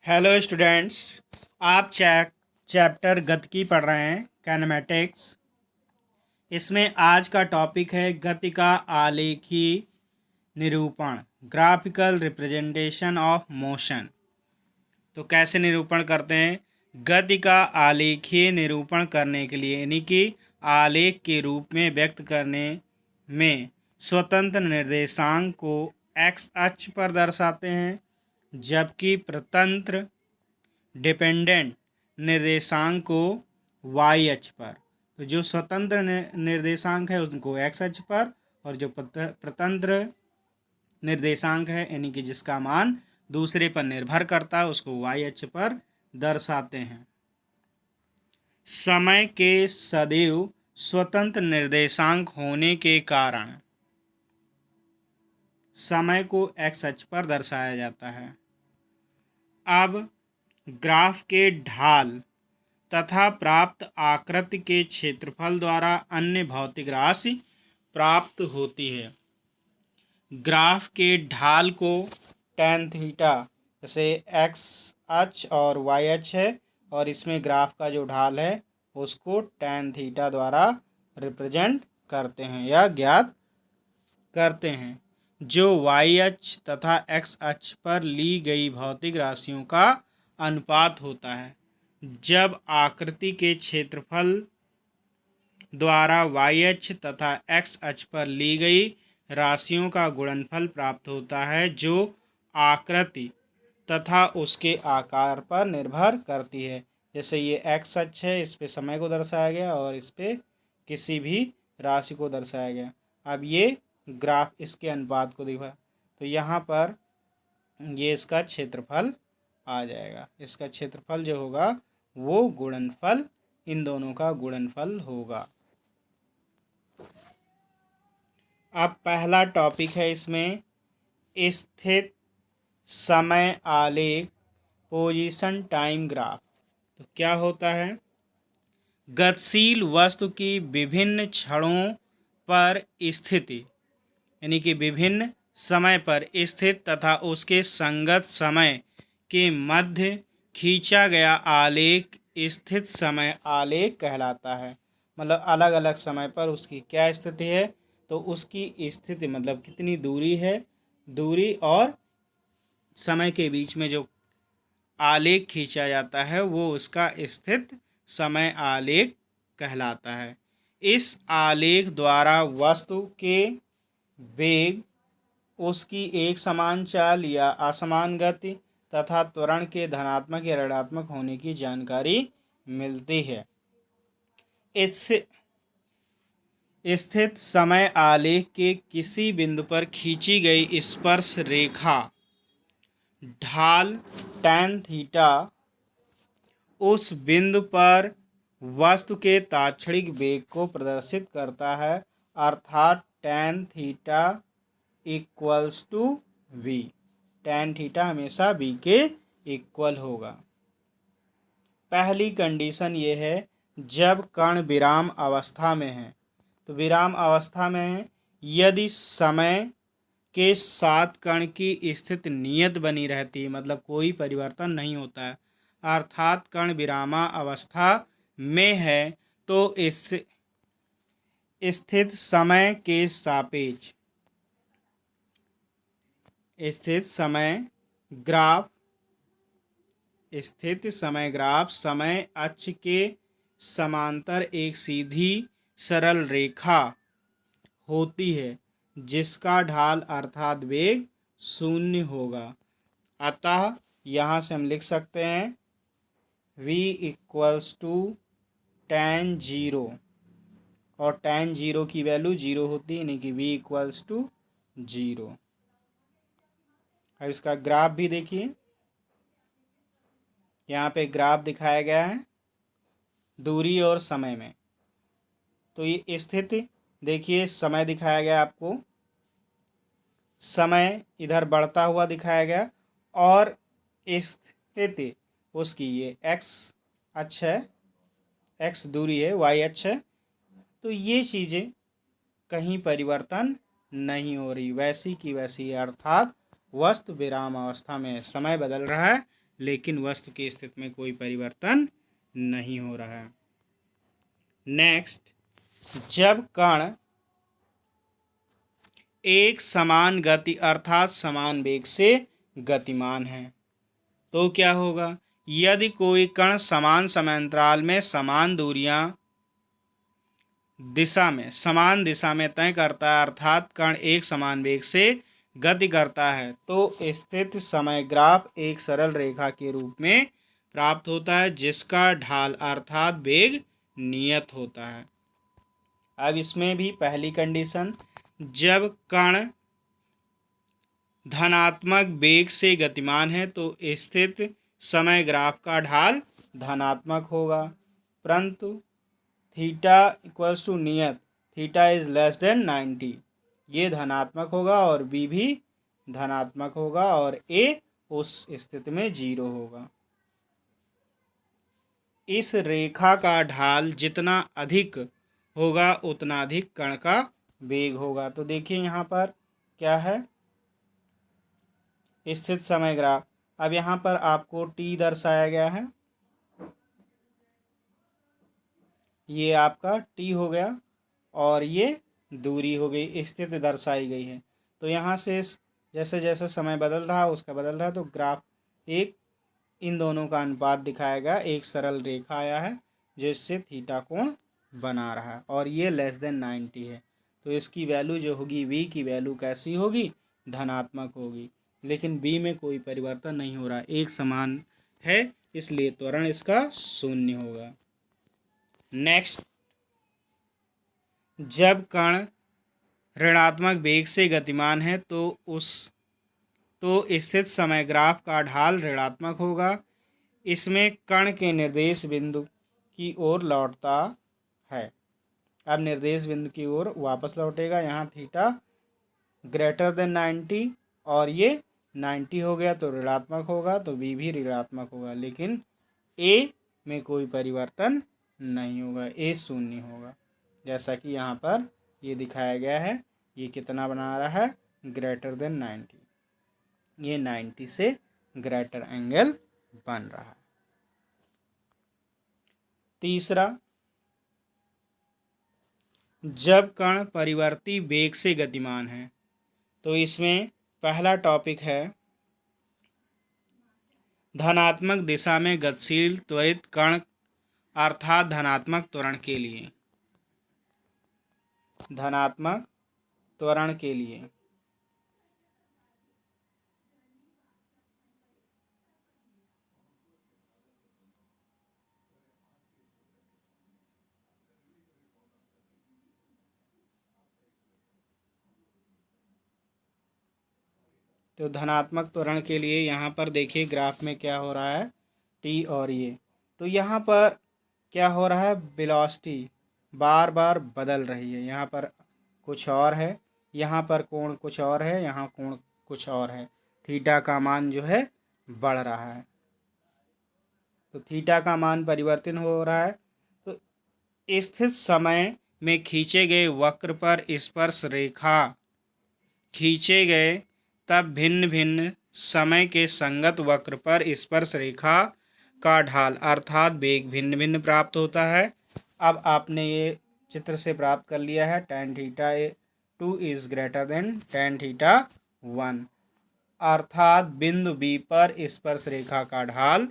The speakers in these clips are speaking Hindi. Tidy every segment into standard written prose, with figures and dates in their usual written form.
Hello students. आप चैप्टर गति की पढ़ रहे हैं, कैनेमैटिक्स। इसमें आज का टॉपिक है गति का आलेखी निरूपण, ग्राफिकल रिप्रेजेंटेशन ऑफ मोशन। तो कैसे निरूपण करते हैं? गति का आलेखीय निरूपण करने के लिए यानी कि आलेख के रूप में व्यक्त करने में स्वतंत्र निर्देशांक को एक्स अक्ष पर दर्शाते हैं, जबकि प्रतंत्र डिपेंडेंट निर्देशांक को वाई अक्ष पर। तो जो स्वतंत्र निर्देशांक है उनको एक्स अक्ष पर, और जो प्रतंत्र निर्देशांक है यानी कि जिसका मान दूसरे पर निर्भर करता है उसको वाई अक्ष पर दर्शाते हैं। समय के सदैव स्वतंत्र निर्देशांक होने के कारण समय को एक्स अक्ष पर दर्शाया जाता है। अब ग्राफ के ढाल तथा प्राप्त आकृति के क्षेत्रफल द्वारा अन्य भौतिक राशि प्राप्त होती है। ग्राफ के ढाल को टैन थीटा, जैसे एक्स अक्ष और वाई अक्ष है, और इसमें ग्राफ का जो ढाल है उसको टैन थीटा द्वारा रिप्रेजेंट करते हैं या ज्ञात करते हैं, जो वाई अक्ष तथा एक्स अक्ष पर ली गई भौतिक राशियों का अनुपात होता है। जब आकृति के क्षेत्रफल द्वारा वाई अक्ष तथा एक्स अक्ष पर ली गई राशियों का गुणनफल प्राप्त होता है, जो आकृति तथा उसके आकार पर निर्भर करती है। जैसे ये एक्स अक्ष है, इस पे समय को दर्शाया गया और इस पे किसी भी राशि को दर्शाया गया। अब ये ग्राफ इसके अनुपात को दिखा, तो यहाँ पर ये इसका क्षेत्रफल आ जाएगा। इसका क्षेत्रफल जो होगा वो गुणनफल, इन दोनों का गुणनफल होगा। अब पहला टॉपिक है इसमें स्थित समय आलेख, पोजीशन टाइम ग्राफ। तो क्या होता है? गतिशील वस्तु की विभिन्न क्षणों पर स्थिति यानी कि विभिन्न समय पर स्थित तथा उसके संगत समय के मध्य खींचा गया आलेख स्थित समय आलेख कहलाता है। मतलब अलग अलग समय पर उसकी क्या स्थिति है, तो उसकी स्थिति मतलब कितनी दूरी है, दूरी और समय के बीच में जो आलेख खींचा जाता है वो उसका स्थित समय आलेख कहलाता है। इस आलेख द्वारा वस्तु के वेग, उसकी एक समान चाल या असमान गति तथा त्वरण के धनात्मक या ऋणात्मक होने की जानकारी मिलती है। इससे स्थित समय आलेख के किसी बिंदु पर खींची गई स्पर्श रेखा ढाल टैन थीटा उस बिंदु पर वस्तु के तात्क्षणिक वेग को प्रदर्शित करता है, अर्थात tan theta equals to V. Tan theta हमेशा वी के इक्वल होगा। पहली कंडीशन ये है जब कण विराम अवस्था में है। तो विराम अवस्था में है यदि समय के साथ कण की स्थिति नियत बनी रहती है, मतलब कोई परिवर्तन नहीं होता है, अर्थात कण विरामा अवस्था में है, तो इस स्थित समय के सापेक्ष स्थित समय ग्राफ समय अक्ष के समांतर एक सीधी सरल रेखा होती है जिसका ढाल अर्थात वेग 0 होगा। अतः यहाँ से हम लिख सकते हैं v इक्वल्स टू tan 0, और tan 0 की वैल्यू 0 होती है, यानी कि v इक्वल्स टू 0। अब इसका ग्राफ भी देखिए, यहाँ पे ग्राफ दिखाया गया है दूरी और समय में। तो ये स्थिति देखिए, समय दिखाया गया आपको, समय इधर बढ़ता हुआ दिखाया गया, और स्थिति उसकी ये एक्स अक्ष है, एक्स दूरी है, वाई अक्ष है। तो ये चीज़ें कहीं परिवर्तन नहीं हो रही, वैसी की वैसी, अर्थात वस्तु विराम अवस्था में समय बदल रहा है लेकिन वस्तु की स्थिति में कोई परिवर्तन नहीं हो रहा है। नेक्स्ट, जब कण एक समान गति अर्थात समान वेग से गतिमान है तो क्या होगा? यदि कोई कण समान समयांतराल में समान दिशा में तय करता है अर्थात कण एक समान वेग से गति करता है तो स्थित समय ग्राफ एक सरल रेखा के रूप में प्राप्त होता है जिसका ढाल अर्थात वेग नियत होता है। अब इसमें भी पहली कंडीशन, जब कण धनात्मक वेग से गतिमान है तो स्थित समय ग्राफ का ढाल धनात्मक होगा, परंतु थीटा इक्वल्स टू नियत थीटा इज लेस देन 90, ये धनात्मक होगा और बी भी धनात्मक होगा और ए उस स्थिति में 0 होगा। इस रेखा का ढाल जितना अधिक होगा उतना अधिक कण का वेग होगा। तो देखिए यहाँ पर क्या है, स्थित समय ग्राफ। अब यहाँ पर आपको टी दर्शाया गया है, ये आपका टी हो गया और ये दूरी हो गई, स्थिति दर्शाई गई है। तो यहाँ से जैसे जैसे समय बदल रहा उसका बदल रहा है तो ग्राफ एक इन दोनों का अनुपात दिखाएगा, एक सरल रेखा आया है जिससे थीटा कोण बना रहा है और ये लेस देन 90 है तो इसकी वैल्यू जो होगी v की वैल्यू कैसी होगी? धनात्मक होगी। लेकिन b में कोई परिवर्तन नहीं हो रहा, एक समान है इसलिए त्वरण इसका 0 होगा। नेक्स्ट, जब कण ऋणात्मक वेग से गतिमान है तो स्थित समय ग्राफ का ढाल ऋणात्मक होगा। इसमें कण के निर्देश बिंदु की ओर लौटता है। अब निर्देश बिंदु की ओर वापस लौटेगा, यहाँ थीटा ग्रेटर देन 90 और ये 90 हो गया तो ऋणात्मक होगा तो बी भी ऋणात्मक होगा, लेकिन ए में कोई परिवर्तन नहीं होगा, ए 0 होगा। जैसा कि यहाँ पर ये दिखाया गया है, ये कितना बना रहा है? ग्रेटर देन 90, ये 90 से ग्रेटर एंगल बन रहा है। तीसरा, जब कण परिवर्ती वेग से गतिमान है तो इसमें पहला टॉपिक है धनात्मक दिशा में गतिशील त्वरित कण अर्थात धनात्मक त्वरण के लिए। धनात्मक त्वरण के लिए तो धनात्मक त्वरण के लिए यहाँ पर देखिए ग्राफ में क्या हो रहा है, टी और ये। तो यहाँ पर क्या हो रहा है, वेलोसिटी बार बार बदल रही है, यहाँ पर कुछ और है, यहाँ पर कोण कुछ और है, यहाँ कोण कुछ और है, थीटा का मान जो है बढ़ रहा है। तो थीटा का मान परिवर्तन हो रहा है तो स्थित समय में खींचे गए वक्र पर स्पर्श रेखा खींचे गए तब भिन्न भिन्न समय के संगत वक्र पर स्पर्श रेखा का ढाल अर्थात वेग भिन्न भिन्न प्राप्त होता है। अब आपने ये चित्र से प्राप्त कर लिया है, tan theta 2 is greater than tan theta 1 अर्थात बिंदु बी पर स्पर्श रेखा का ढाल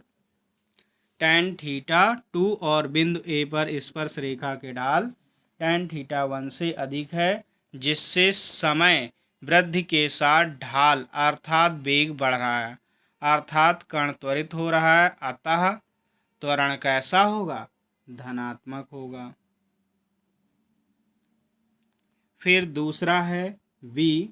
tan थीटा 2 और बिंदु ए पर स्पर्श रेखा के ढाल tan थीटा 1 से अधिक है, जिससे समय वृद्धि के साथ ढाल अर्थात वेग बढ़ रहा है अर्थात कण त्वरित हो रहा है, अतः त्वरण कैसा होगा? धनात्मक होगा। फिर दूसरा है बी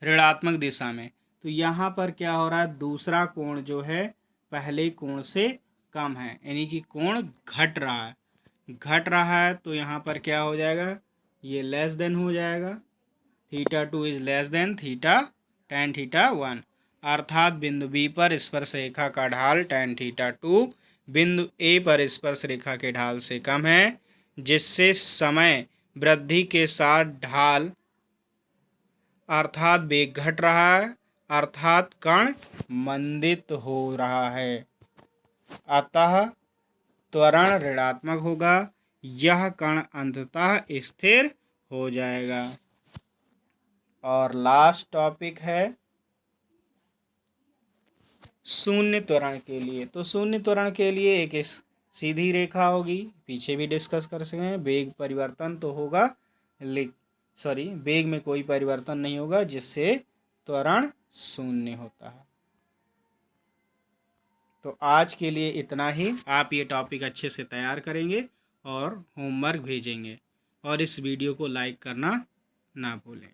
ऋणात्मक दिशा में। तो यहाँ पर क्या हो रहा है, दूसरा कोण जो है पहले कोण से कम है, यानी कि कोण घट रहा है तो यहाँ पर क्या हो जाएगा, ये लेस देन हो जाएगा, theta 2 is less than tan theta 1 अर्थात बिंदु बी पर स्पर्श रेखा का ढाल tan थीटा 2 बिंदु ए पर स्पर्श रेखा के ढाल से कम है, जिससे समय वृद्धि के साथ ढाल अर्थात वेग घट रहा है अर्थात कण मंदित हो रहा है, अतः त्वरण ऋणात्मक होगा। यह कण अंततः स्थिर हो जाएगा। और लास्ट टॉपिक है शून्य त्वरण के लिए। तो शून्य त्वरण के लिए एक सीधी रेखा होगी, पीछे भी डिस्कस कर सके हैं। वेग परिवर्तन तो होगा, वेग में कोई परिवर्तन नहीं होगा, जिससे त्वरण शून्य होता है। तो आज के लिए इतना ही। आप ये टॉपिक अच्छे से तैयार करेंगे और होमवर्क भेजेंगे, और इस वीडियो को लाइक करना ना भूलें।